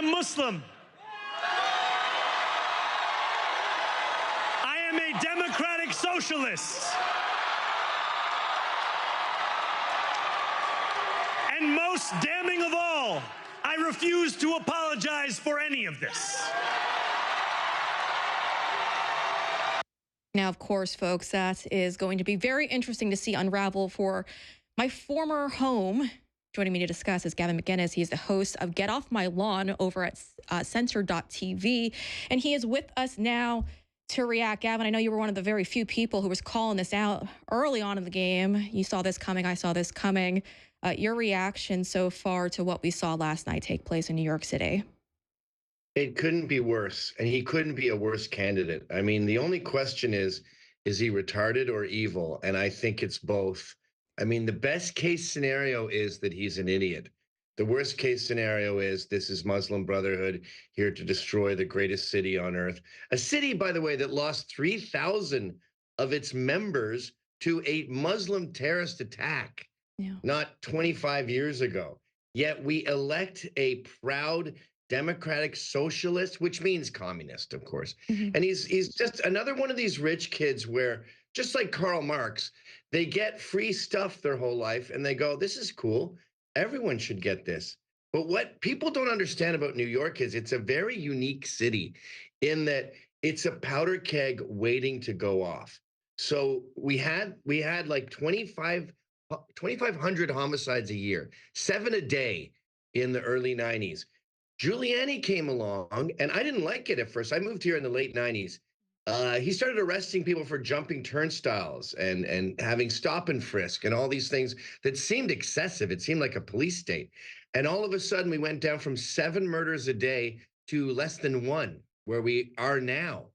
am Muslim. I am a democratic socialist. And most damning of all, I refuse to apologize for any of this. Now, of course, folks, that is going to be very interesting to see unravel for my former home. Joining me to discuss is Gavin McInnes. He's the host of Get Off My Lawn over at Censored.tv. And he is with us now to react. Gavin, I know you were one of the very few people who was calling this out early on in the game. You saw this coming. I saw this coming. Your reaction so far to what we saw last night take place in New York City? It couldn't be worse, and he couldn't be a worse candidate. I mean, the only question is he retarded or evil? And I think it's both. I mean, the best case scenario is that he's an idiot. The worst case scenario is this is Muslim Brotherhood here to destroy the greatest city on earth. A city, by the way, that lost 3,000 of its members to a Muslim terrorist attack, not 25 years ago. Yet we elect a proud democratic socialist, which means communist, of course. And he's just another one of these rich kids where, just like Karl Marx, they get free stuff their whole life and they go, this is cool. Everyone should get this. But what people don't understand about New York is it's a very unique city in that it's a powder keg waiting to go off. So we had like 2,500 homicides a year, 7 a day in the early 90s. Giuliani came along, and I didn't like it at first. I moved here in the late 90s. He started arresting people for jumping turnstiles and having stop and frisk and all these things that seemed excessive. It seemed like a police state. And all of a sudden, we went down from 7 murders a day to less than 1, where we are now.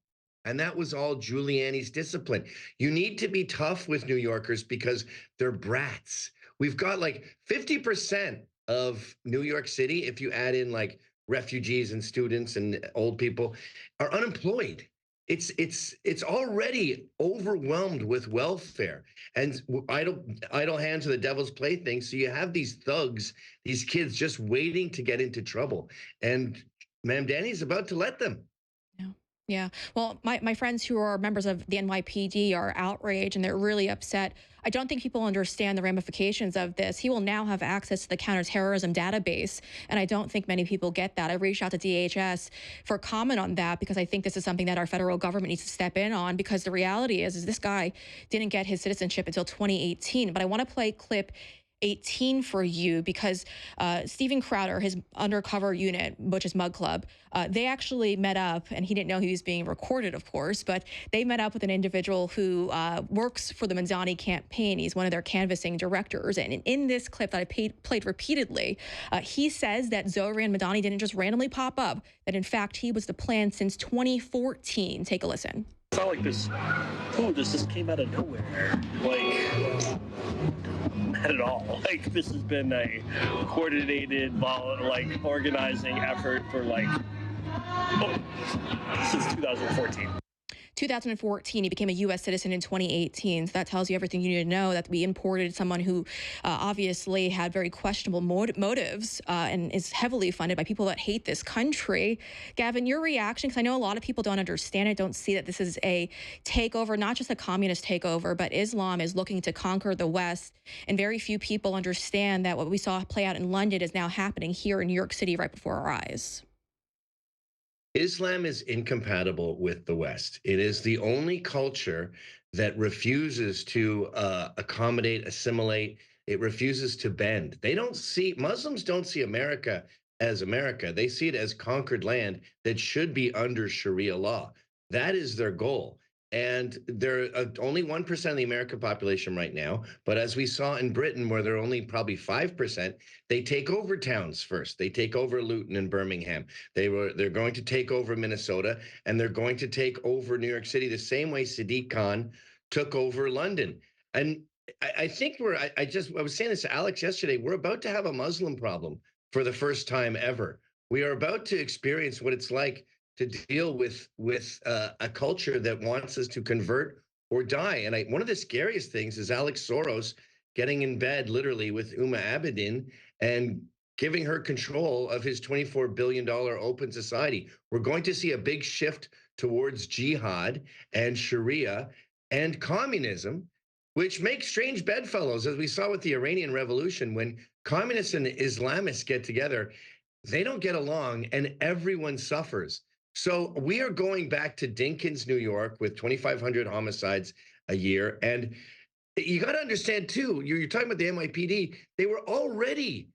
And that was all Giuliani's discipline. You need to be tough with New Yorkers because they're brats. We've got like 50% of New York City, if you add in like refugees and students and old people, are unemployed. It's already overwhelmed with welfare and idle hands are the devil's plaything. So you have these thugs, these kids just waiting to get into trouble, and Mamdani's about to let them. Yeah. Well, my friends who are members of the NYPD are outraged and they're really upset. I don't think people understand the ramifications of this. He will now have access to the counterterrorism database, and I don't think many people get that. I reached out to DHS for comment on that because I think this is something that our federal government needs to step in on, because the reality is this guy didn't get his citizenship until 2018. But I want to play clip 18 for you because Steven Crowder, his undercover unit, which is Mug Club, they actually met up, and he didn't know he was being recorded, of course, but they met up with an individual who works for the Mamdani campaign. He's one of their canvassing directors. And in this clip that I played repeatedly, he says that Zohran Mamdani didn't just randomly pop up, that in fact he was the plan since 2014. Take a listen. It's not like this just came out of nowhere. Like, not at all. Like, this has been a coordinated, organizing effort for since 2014. 2014, he became a U.S. citizen in 2018. So that tells you everything you need to know, that we imported someone who obviously had very questionable motives and is heavily funded by people that hate this country. Gavin, your reaction, because I know a lot of people don't understand it, don't see that this is a takeover, not just a communist takeover, but Islam is looking to conquer the West. And very few people understand that what we saw play out in London is now happening here in New York City right before our eyes. Islam is incompatible with the West. It is the only culture that refuses to accommodate, assimilate. It refuses to bend. Muslims don't see America as America. They see it as conquered land that should be under Sharia law. That is their goal. And they're only 1% of the American population right now. But as we saw in Britain, where they're only probably 5%, they take over towns first. They take over Luton and Birmingham. They're going to take over Minnesota, and they're going to take over New York City the same way Sadiq Khan took over London. And I think I was saying this to Alex yesterday, we're about to have a Muslim problem for the first time ever. We are about to experience what it's like to deal with a culture that wants us to convert or die. And one of the scariest things is Alex Soros getting in bed literally with Uma Abedin and giving her control of his $24 billion open society. We're going to see a big shift towards jihad and Sharia and communism, which makes strange bedfellows, as we saw with the Iranian Revolution. When communists and Islamists get together, they don't get along and everyone suffers. So we are going back to Dinkins, New York, with 2,500 homicides a year. And you got to understand, too, you're talking about the NYPD, they were already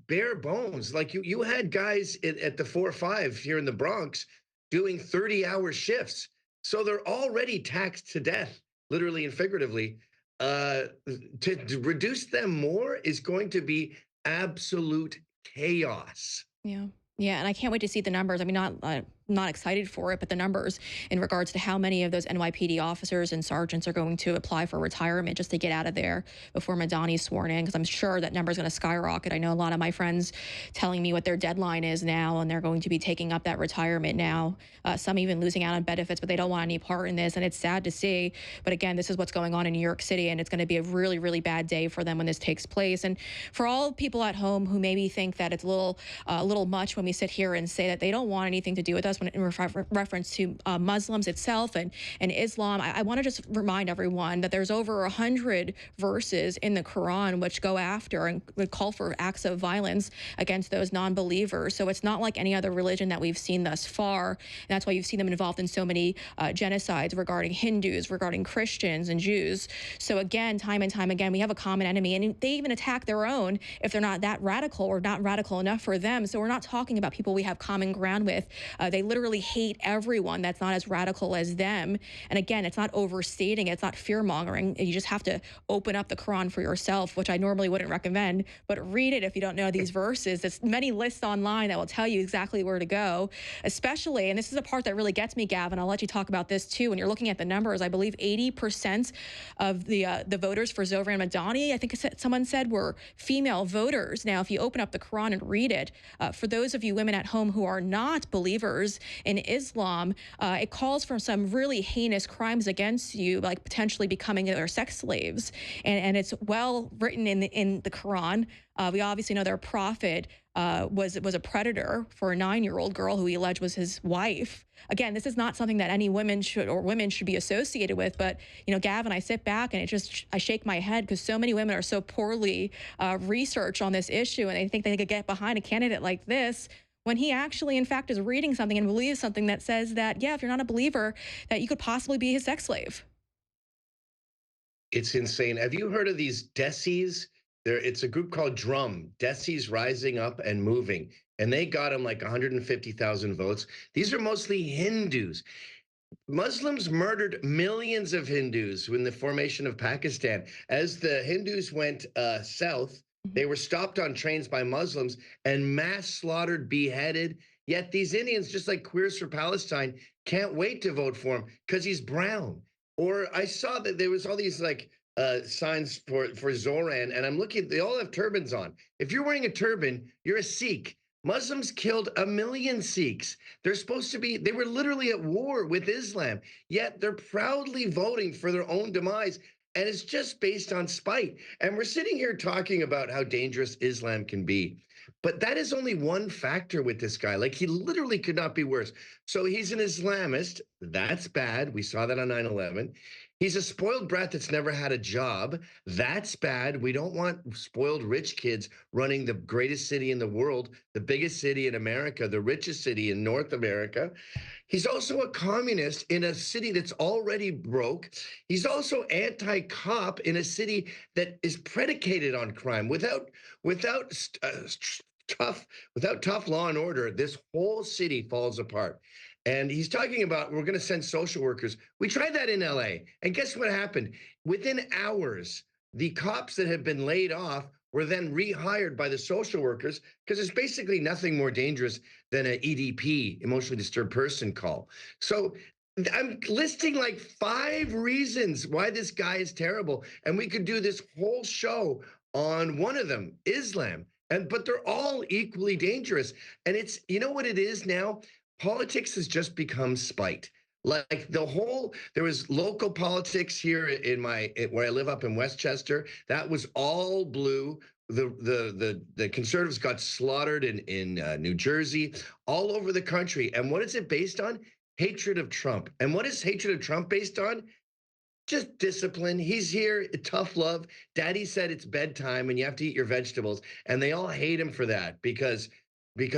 bare bones. Like you had guys at the 4 or 5 here in the Bronx doing 30-hour shifts. So they're already taxed to death, literally and figuratively. To reduce them more is going to be absolute chaos. Yeah. Yeah, and I can't wait to see the numbers. I mean, not excited for it, but the numbers in regards to how many of those NYPD officers and sergeants are going to apply for retirement just to get out of there before Madani's sworn in, because I'm sure that number is going to skyrocket. I know a lot of my friends telling me what their deadline is now, and they're going to be taking up that retirement now. Some even losing out on benefits, but they don't want any part in this, and it's sad to see. But again, this is what's going on in New York City, and it's going to be a really, really bad day for them when this takes place. And for all people at home who maybe think that it's a little much when we sit here and say that they don't want anything to do with us when in reference to Muslims itself and Islam, I want to just remind everyone that there's over 100 verses in the Quran which go after and call for acts of violence against those non-believers. So it's not like any other religion that we've seen thus far. And that's why you've seen them involved in so many genocides regarding Hindus, regarding Christians and Jews. So again, time and time again, we have a common enemy, and they even attack their own if they're not that radical or not radical enough for them. So we're not talking about people we have common ground with. They literally hate everyone that's not as radical as them. And again, it's not overstating, it's not fear mongering. You just have to open up the Quran for yourself, which I normally wouldn't recommend, but read it if you don't know these verses. There's many lists online that will tell you exactly where to go, especially, and this is a part that really gets me, Gavin, I'll let you talk about this too. When you're looking at the numbers, I believe 80% of the voters for Zohran Madani, I think someone said, were female voters. Now, if you open up the Quran and read it, for those of you women at home who are not believers in Islam, it calls for some really heinous crimes against you, like potentially becoming their sex slaves. And it's well written in the Quran. We obviously know their prophet was a predator for a 9-year-old girl who he alleged was his wife. Again, this is not something that any women should be associated with. But, you know, Gavin, I sit back and I shake my head because so many women are so poorly researched on this issue, and they think they could get behind a candidate like this when he actually, in fact, is reading something and believes something that says that, yeah, if you're not a believer, that you could possibly be his sex slave. It's insane. Have you heard of these Desis? It's a group called Drum, Desis Rising Up and Moving, and they got him like 150,000 votes. These are mostly Hindus. Muslims murdered millions of Hindus in the formation of Pakistan. As the Hindus went south, they were stopped on trains by Muslims and mass slaughtered, beheaded. Yet these Indians, just like Queers for Palestine, can't wait to vote for him because he's brown. Or I saw that there was all these like signs for Zohran, and I'm looking, they all have turbans on. If you're wearing a turban, you're a Sikh. Muslims killed 1 million Sikhs. They were literally at war with Islam, yet they're proudly voting for their own demise. And it's just based on spite. And we're sitting here talking about how dangerous Islam can be. But that is only one factor with this guy. Like, he literally could not be worse. So he's an Islamist. That's bad. We saw that on 9/11. He's a spoiled brat that's never had a job. That's bad. We don't want spoiled rich kids running the greatest city in the world, the biggest city in America, the richest city in North America. He's also a communist in a city that's already broke. He's also anti-cop in a city that is predicated on crime. Without tough law and order, this whole city falls apart. And he's talking about, we're going to send social workers. We tried that in LA. And guess what happened? Within hours, the cops that had been laid off were then rehired by the social workers, because there's basically nothing more dangerous than an EDP, emotionally disturbed person call. So I'm listing like 5 reasons why this guy is terrible. And we could do this whole show on one of them, Islam. But they're all equally dangerous. And it's, you know what it is now? Politics has just become spite. Like there was local politics here where I live up in Westchester. That was all blue. the conservatives got slaughtered in New Jersey, all over the country. And what is it based on? Hatred of Trump. And what is hatred of Trump based on? Just discipline. He's here, tough love. Daddy said it's bedtime and you have to eat your vegetables. And they all hate him for that because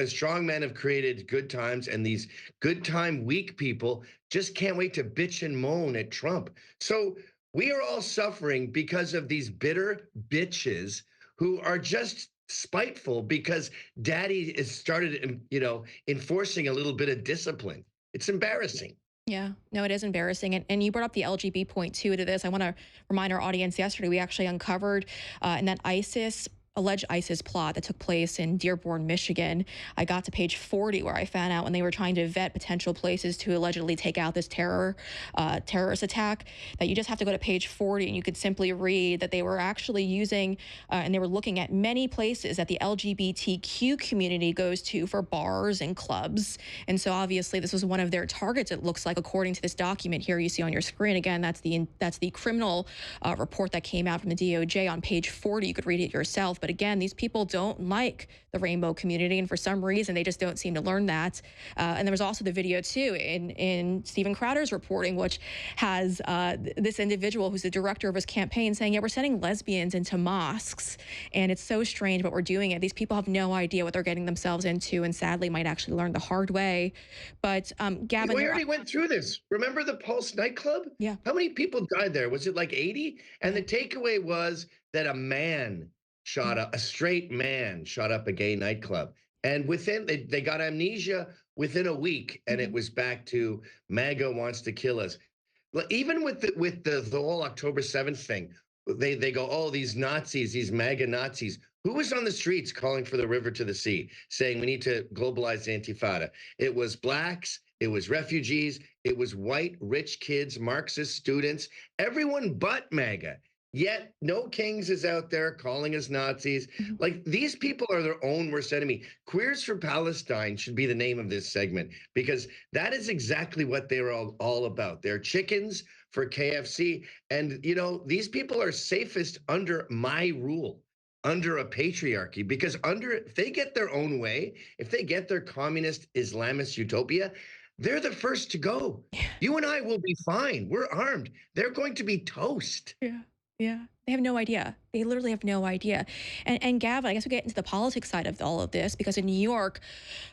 strong men have created good times, and these good time weak people just can't wait to bitch and moan at Trump. So we are all suffering because of these bitter bitches who are just spiteful because daddy has started, enforcing a little bit of discipline. It's embarrassing. Yeah, no, it is embarrassing. And you brought up the LGB point too to this. I want to remind our audience yesterday, we actually uncovered in that alleged ISIS plot that took place in Dearborn, Michigan. I got to page 40 where I found out when they were trying to vet potential places to allegedly take out this terrorist attack, that you just have to go to page 40 and you could simply read that they were actually using and they were looking at many places that the LGBTQ community goes to for bars and clubs. And so obviously this was one of their targets, it looks like, according to this document here you see on your screen. Again, that's the criminal report that came out from the DOJ on page 40. You could read it yourself. But again, these people don't like the rainbow community, and for some reason, they just don't seem to learn that. And there was also the video, too, in Steven Crowder's reporting, which has this individual who's the director of his campaign saying, yeah, we're sending lesbians into mosques, and it's so strange, but we're doing it. These people have no idea what they're getting themselves into, and sadly might actually learn the hard way. But Gavin... We already went through this. Remember the Pulse nightclub? Yeah. How many people died there? Was it like 80? And the takeaway was that a straight man shot up a gay nightclub. And they got amnesia within a week, and it was back to MAGA wants to kill us. Even with the whole October 7th thing, they go, oh, these Nazis, these MAGA Nazis. Who was on the streets calling for the river to the sea, saying we need to globalize the Intifada? It was blacks, it was refugees, it was white, rich kids, Marxist students, everyone but MAGA. Yet no Kings is out there calling us Nazis. Like, these people are their own worst enemy. Queers for Palestine should be the name of this segment, because that is exactly what they're all about. They're chickens for KFC. And, these people are safest under my rule, under a patriarchy, because if they get their own way, if they get their communist Islamist utopia, they're the first to go. You and I will be fine. We're armed. They're going to be toast. Yeah. Yeah, they have no idea. They literally have no idea. And Gavin, I guess we get into the politics side of all of this, because in New York,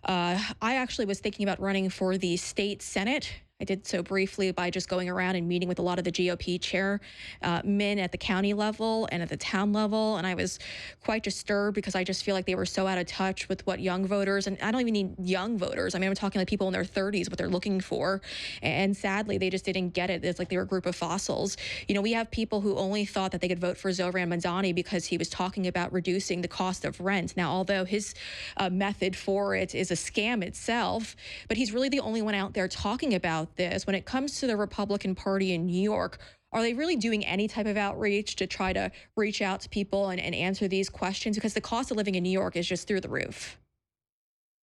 I actually was thinking about running for the state Senate. I did so briefly by just going around and meeting with a lot of the GOP chairmen at the county level and at the town level. And I was quite disturbed because I just feel like they were so out of touch with what young voters, and I don't even need young voters. I mean, I'm talking like people in their 30s, what they're looking for. And sadly, they just didn't get it. It's like they were a group of fossils. We have people who only thought that they could vote for Zohran Mamdani because he was talking about reducing the cost of rent. Now, although his method for it is a scam itself, but he's really the only one out there talking about this. When it comes to the Republican Party in New York, are they really doing any type of outreach to try to reach out to people and answer these questions? Because the cost of living in New York is just through the roof.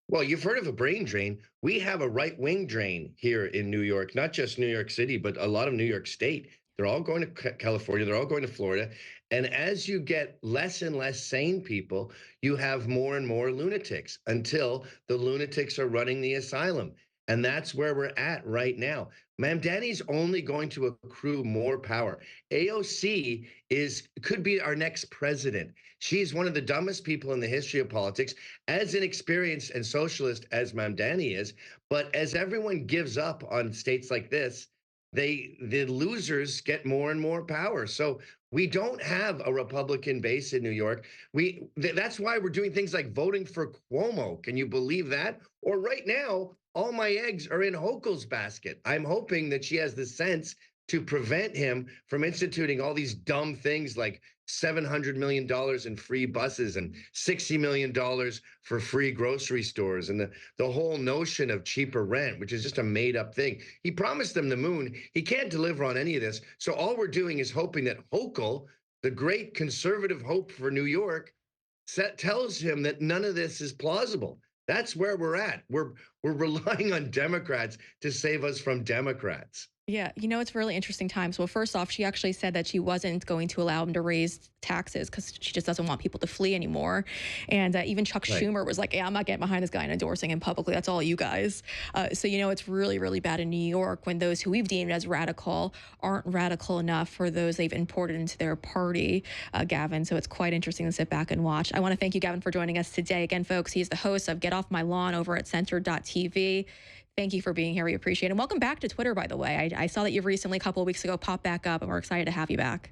Well, you've heard of a brain drain. We have a right-wing drain here in New York, not just New York City, but a lot of New York State. They're all going to California. They're all going to Florida. And as you get less and less sane people, you have more and more lunatics, until the lunatics are running the asylum. And that's where we're at right now. Mamdani's only going to accrue more power. AOC could be our next president. She's one of the dumbest people in the history of politics, as inexperienced and socialist as Mamdani is. But as everyone gives up on states like this, the losers get more and more power. So we don't have a Republican base in New York. That's why we're doing things like voting for Cuomo. Can you believe that? Or right now, all my eggs are in Hochul's basket. I'm hoping that she has the sense to prevent him from instituting all these dumb things like $700 million in free buses and $60 million for free grocery stores, and the whole notion of cheaper rent, which is just a made up thing. He promised them the moon. He can't deliver on any of this. So all we're doing is hoping that Hochul, the great conservative hope for New York, tells him that none of this is plausible. That's where we're at. We're relying on Democrats to save us from Democrats. Yeah, you know, it's really interesting times. Well, first off, she actually said that she wasn't going to allow him to raise taxes because she just doesn't want people to flee anymore. And even Chuck Right. Schumer was like, yeah, I'm not getting behind this guy and endorsing him publicly. That's all you guys. So, you know, it's really, really bad in New York when those who we've deemed as radical aren't radical enough for those they've imported into their party, Gavin. So it's quite interesting to sit back and watch. I want to thank you, Gavin, for joining us today. Again, folks, he's the host of Get Off My Lawn over at Censored.tv. Thank you for being here. We appreciate it. And welcome back to Twitter, by the way. I saw that you've recently, a couple of weeks ago, popped back up, and we're excited to have you back.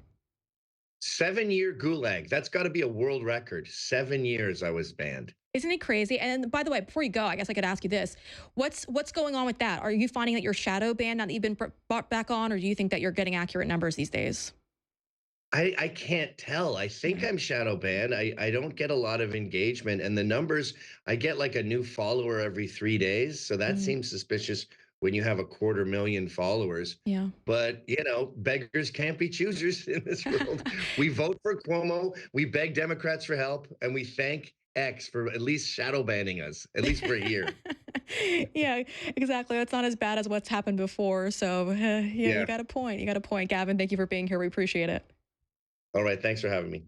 7-year gulag. That's got to be a world record. 7 years I was banned. Isn't it crazy? And by the way, before you go, I guess I could ask you this. What's going on with that? Are you finding that you're shadow banned now that you've been brought back on, or do you think that you're getting accurate numbers these days? I can't tell. I think I'm shadow banned. I don't get a lot of engagement. And the numbers, I get like a new follower every 3 days. So that Mhm. seems suspicious when you have a 250,000 followers. Yeah. But, beggars can't be choosers in this world. We vote for Cuomo, we beg Democrats for help, and we thank X for at least shadow banning us, at least for a year. Yeah, exactly. It's not as bad as what's happened before. So, yeah, you Yeah. got a point. You got a point. Gavin, thank you for being here. We appreciate it. All right. Thanks for having me.